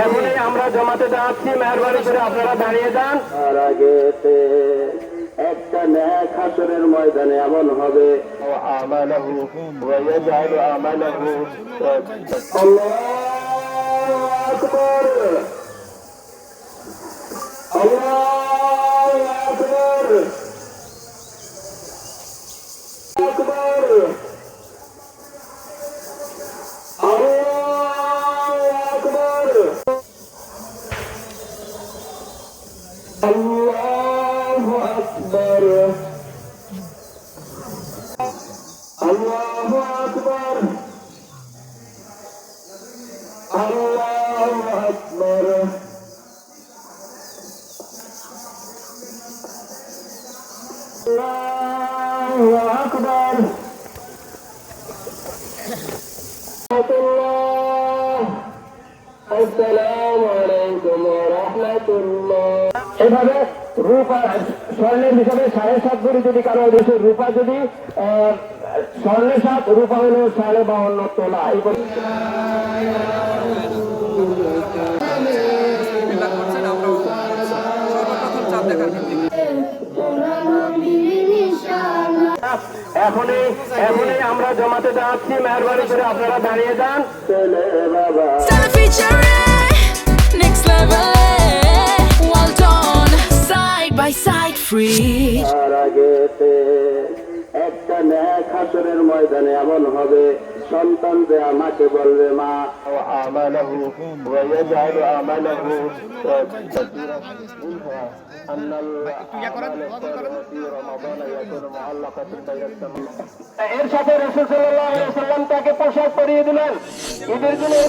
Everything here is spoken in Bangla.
এখনই আমরা জমাতে যাচ্ছি, মেহরবানি করে আপনারা দাঁড়িয়ে যান। আর আগেতে একটা ন্যাক হাসরের ময়দানে এমন হবে আমালাহু ওয়া ইয়াজআলু আমালাহু আল্লাহু আকবার আল্লাহু আকবার আকবার Allahu Akbar Allahu Akbar Allahu Akbar Allahu Akbar Assalamu alaikum wa rahmatullah। এভাবে রূপা স্বর্ণের হিসাবে 7.5 ভরি, যদি কারো দেশের রূপা যদি স্বর্ণের 7, রূপা হলো 52.5 তোলা। এখনই আমরা জমাতে যাচ্ছি, মেহরবানি করে আপনারা দাঁড়িয়ে যান। ছেলে বাবা next level, well done, side by side free. আর আগেতে একটা ন্যাক হাসরের ময়দানে এমন হবে, সন্তান যে আমাকে বলবে মা আমালাহু ওয়া ইয়াজআলু আমালাহু এর সাথে রাসূল সাল্লাল্লাহু আলাইহি ওয়াসাল্লাম তাকে পোশাক পরিয়ে দিলেন। ঈদের দিনে